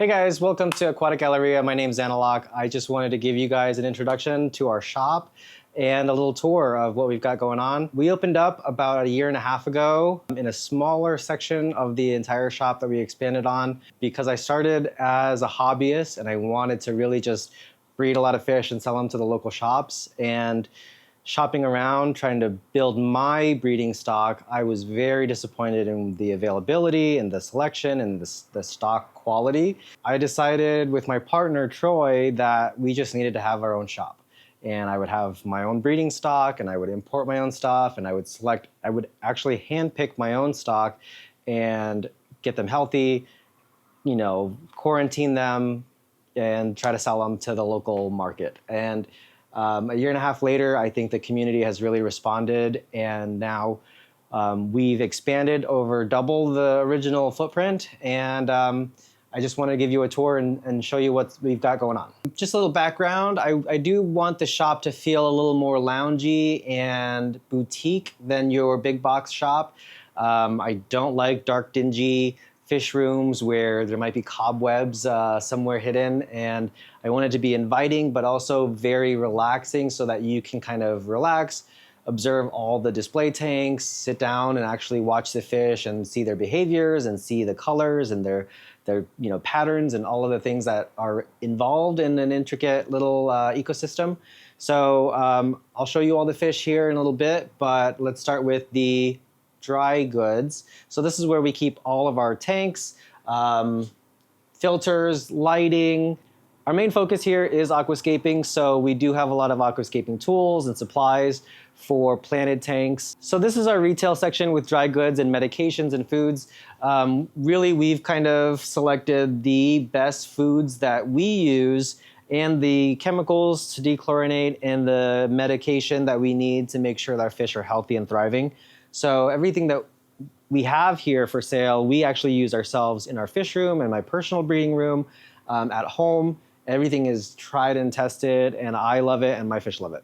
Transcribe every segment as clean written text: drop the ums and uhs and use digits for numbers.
Hey guys, welcome to Aquatic Galleria. My name's Analog. I just wanted to give you guys an introduction to our shop and a little tour of what we've got going on. We opened up about a year and a half ago in a smaller section of the entire shop that we expanded on because I started as a hobbyist and I wanted to really just breed a lot of fish and sell them to the local shops. And shopping around, trying to build my breeding stock, I was very disappointed in the availability and the selection and the stock quality. I decided with my partner, Troy, that we just needed to have our own shop. And I would have my own breeding stock and I would import my own stuff and I would actually handpick my own stock and get them healthy, quarantine them and try to sell them to the local market. And a year and a half later, I think the community has really responded, and now we've expanded over double the original footprint, and I just want to give you a tour and show you what we've got going on. Just a little background, I do want the shop to feel a little more loungy and boutique than your big box shop. I don't like dark, dingy fish rooms where there might be cobwebs somewhere hidden, and I want it to be inviting but also very relaxing so that you can kind of relax, observe all the display tanks, sit down and actually watch the fish and see their behaviors and see the colors and their patterns and all of the things that are involved in an intricate little ecosystem. So I'll show you all the fish here in a little bit, but let's start with the dry goods. So this is where we keep all of our tanks, filters, lighting. Our main focus here is aquascaping, so we do have a lot of aquascaping tools and supplies for planted tanks. So this is our retail section with dry goods and medications and foods. Really, we've kind of selected the best foods that we use and the chemicals to dechlorinate and the medication that we need to make sure that our fish are healthy and thriving. So everything that we have here for sale, we actually use ourselves in our fish room and my personal breeding room at home. Everything is tried and tested, and I love it and my fish love it.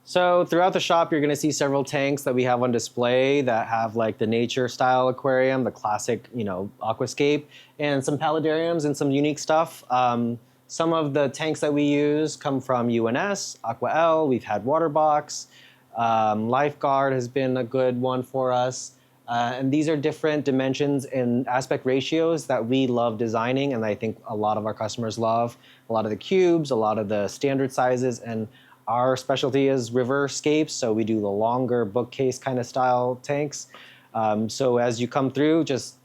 So throughout the shop, you're gonna see several tanks that we have on display that have like the nature style aquarium, the classic, aquascape, and some paludariums and some unique stuff. Some of the tanks that we use come from UNS, AquaL, we've had Waterbox, Lifeguard has been a good one for us. And these are different dimensions and aspect ratios that we love designing, and I think a lot of our customers love. A lot of the cubes, a lot of the standard sizes, and our specialty is riverscapes, so we do the longer bookcase kind of style tanks. So as you come through, just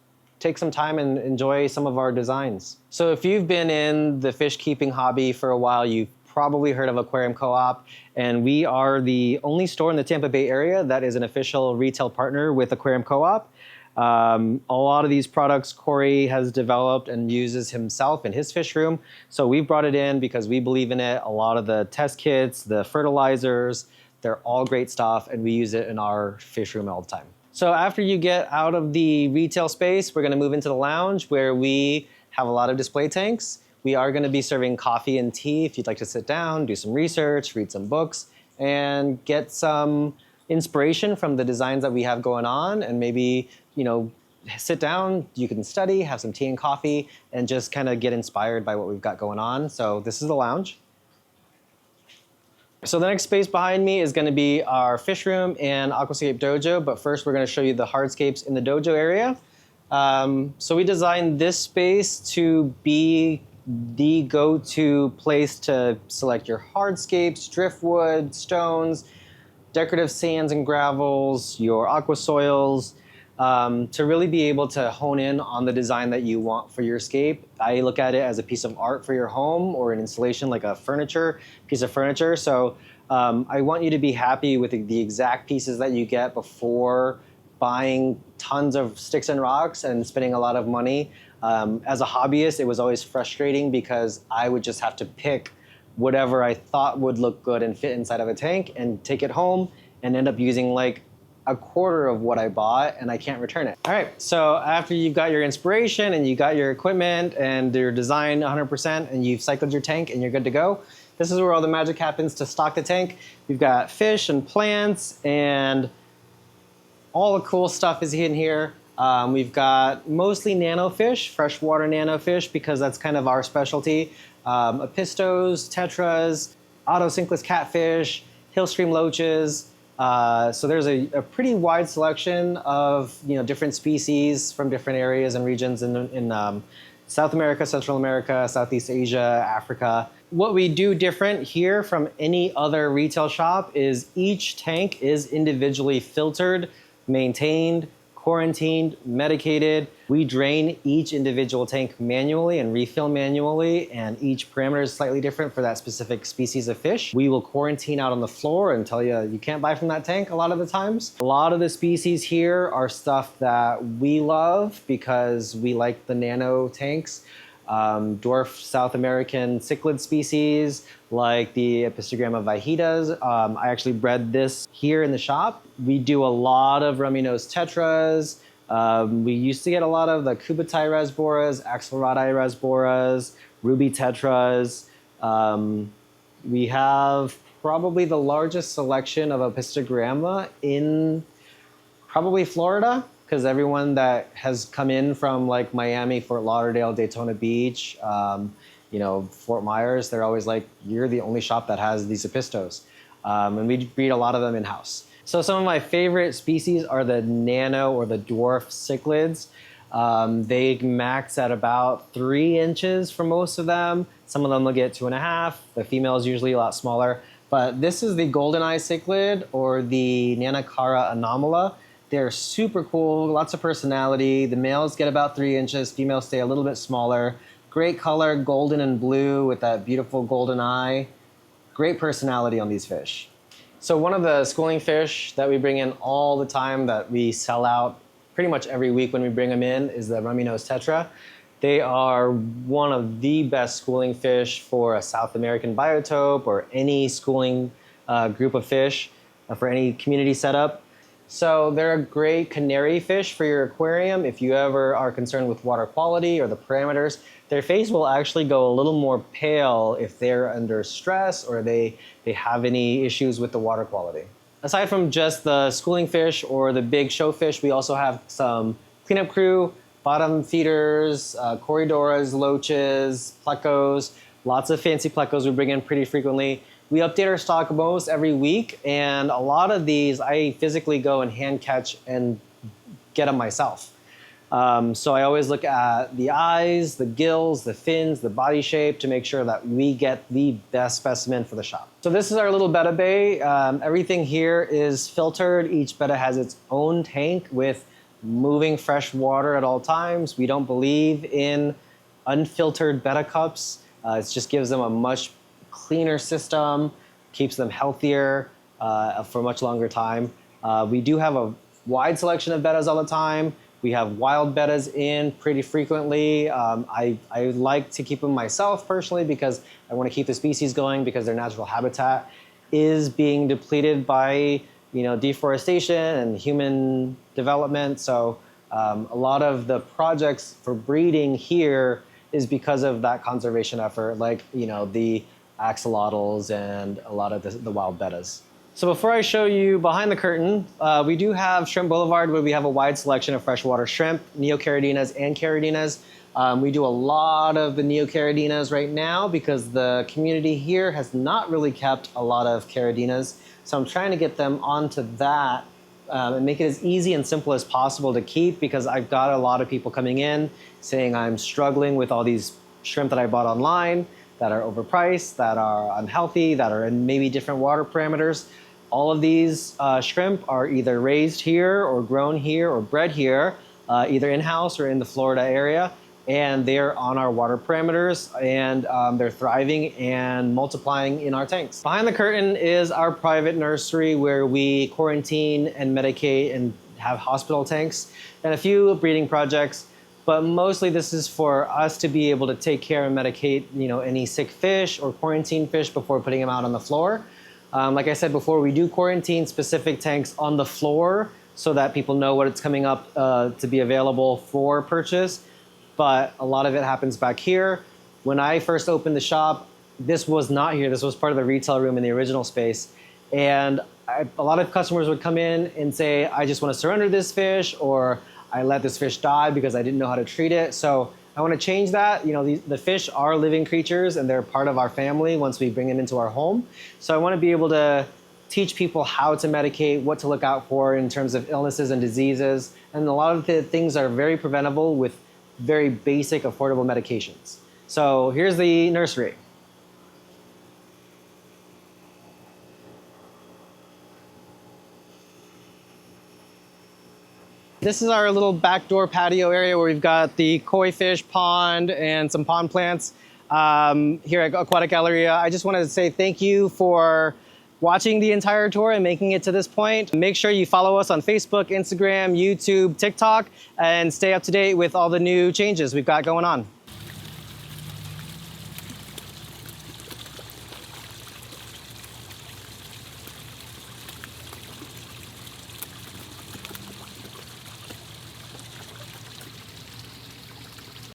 take some time and enjoy some of our designs. So if you've been in the fish keeping hobby for a while, you've probably heard of Aquarium Co-op, and we are the only store in the Tampa Bay area that is an official retail partner with Aquarium Co-op. A lot of these products Corey has developed and uses himself in his fish room, so we brought it in because we believe in it. A lot of the test kits, the fertilizers, they're all great stuff, and we use it in our fish room all the time. So after you get out of the retail space, we're gonna move into the lounge where we have a lot of display tanks. We are going to be serving coffee and tea if you'd like to sit down, do some research, read some books, and get some inspiration from the designs that we have going on, and maybe, sit down, you can study, have some tea and coffee, and just kind of get inspired by what we've got going on. So this is the lounge. So the next space behind me is going to be our fish room and aquascape dojo, but first we're going to show you the hardscapes in the dojo area. So we designed this space to be the go-to place to select your hardscapes, driftwood, stones, decorative sands and gravels, your aqua soils, to really be able to hone in on the design that you want for your scape. I look at it as a piece of art for your home or an installation like a piece of furniture. So I want you to be happy with the exact pieces that you get before buying tons of sticks and rocks and spending a lot of money. As a hobbyist, it was always frustrating because I would just have to pick whatever I thought would look good and fit inside of a tank and take it home and end up using like a quarter of what I bought, and I can't return it. All right, so after you've got your inspiration and you got your equipment and your design 100% and you've cycled your tank and you're good to go, this is where all the magic happens to stock the tank. We've got fish and plants and all the cool stuff is in here. We've got mostly nano fish, freshwater nano fish, because that's kind of our specialty. Apistos, tetras, autocinclus catfish, hillstream loaches. So there's a pretty wide selection of different species from different areas and regions in South America, Central America, Southeast Asia, Africa. What we do different here from any other retail shop is each tank is individually filtered, maintained, quarantined, medicated. We drain each individual tank manually and refill manually, and each parameter is slightly different for that specific species of fish. We will quarantine out on the floor and tell you can't buy from that tank a lot of the times. A lot of the species here are stuff that we love because we like the nano tanks. Dwarf South American cichlid species like the Epistogramma vihidas. I actually bred this here in the shop. We do a lot of Ruminos Tetras. We used to get a lot of the Cubitai rasboras, Axelrodi rasboras, Ruby Tetras. We have probably the largest selection of Epistogramma in probably Florida, because everyone that has come in from like Miami, Fort Lauderdale, Daytona Beach, Fort Myers, they're always like, you're the only shop that has these apistos. And we breed a lot of them in-house. So some of my favorite species are the nano or the dwarf cichlids. They max at about 3 inches for most of them. Some of them will get 2.5. The female is usually a lot smaller. But this is the golden eye cichlid or the Nanacara anomala. They're super cool, lots of personality. The males get about 3 inches, females stay a little bit smaller. Great color, golden and blue with that beautiful golden eye. Great personality on these fish. So one of the schooling fish that we bring in all the time that we sell out pretty much every week when we bring them in is the Ruminos Tetra. They are one of the best schooling fish for a South American biotope or any schooling group of fish for any community setup. So they're a great canary fish for your aquarium if you ever are concerned with water quality or the parameters. Their face will actually go a little more pale if they're under stress or they have any issues with the water quality. Aside from just the schooling fish or the big show fish, we also have some cleanup crew, bottom feeders, corridoras, loaches, plecos, lots of fancy plecos we bring in pretty frequently. We update our stock almost every week, and a lot of these I physically go and hand catch and get them myself. So I always look at the eyes, the gills, the fins, the body shape to make sure that we get the best specimen for the shop. So this is our little betta bay. Everything here is filtered. Each betta has its own tank with moving fresh water at all times. We don't believe in unfiltered betta cups. It just gives them a much cleaner system, keeps them healthier for a much longer time. We do have a wide selection of bettas all the time. We have wild bettas in pretty frequently. I like to keep them myself personally because I want to keep the species going because their natural habitat is being depleted by deforestation and human development. So a lot of the projects for breeding here is because of that conservation effort, like the axolotls and a lot of the wild bettas. So before I show you behind the curtain, we do have Shrimp Boulevard where we have a wide selection of freshwater shrimp, neocaradinas and caradinas. We do a lot of the neocaradinas right now because the community here has not really kept a lot of caradinas. So I'm trying to get them onto that and make it as easy and simple as possible to keep because I've got a lot of people coming in saying I'm struggling with all these shrimp that I bought online that are overpriced, that are unhealthy, that are in maybe different water parameters. All of these shrimp are either raised here or grown here or bred here, either in-house or in the Florida area. And they're on our water parameters and they're thriving and multiplying in our tanks. Behind the curtain is our private nursery where we quarantine and medicate and have hospital tanks and a few breeding projects. But mostly this is for us to be able to take care and medicate, any sick fish or quarantine fish before putting them out on the floor. Like I said before, we do quarantine specific tanks on the floor so that people know what it's coming up to be available for purchase. But a lot of it happens back here. When I first opened the shop, this was not here. This was part of the retail room in the original space. And a lot of customers would come in and say, I just want to surrender this fish, or I let this fish die because I didn't know how to treat it. So I want to change that. You know, the fish are living creatures and they're part of our family once we bring them into our home. So I want to be able to teach people how to medicate, what to look out for in terms of illnesses and diseases. And a lot of the things are very preventable with very basic, affordable medications. So here's the nursery. This is our little backdoor patio area where we've got the Koiish Pond and some pond plants here at Aquatic Galleria. I just wanted to say thank you for watching the entire tour and making it to this point. Make sure you follow us on Facebook, Instagram, YouTube, TikTok, and stay up to date with all the new changes we've got going on.